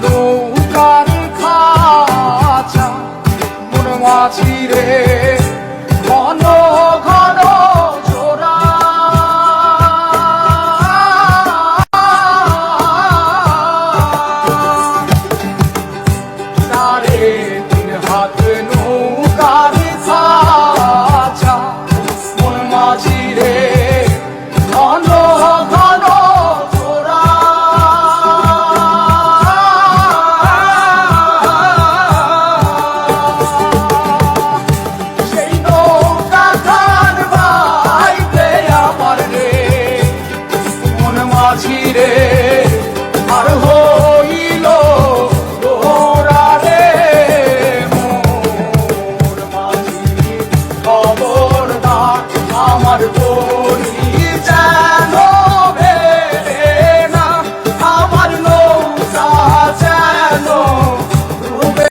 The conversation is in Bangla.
নৌকার খাঁচা মন মাঝিরে ঘন ঘন জোড়া সাড়ে তিন হাত নৌকার খাঁচা মন মাঝিরে ঘন ঘন মাঝিরে আর হইল তোরা রে মোর মাঝি খবরদার আমার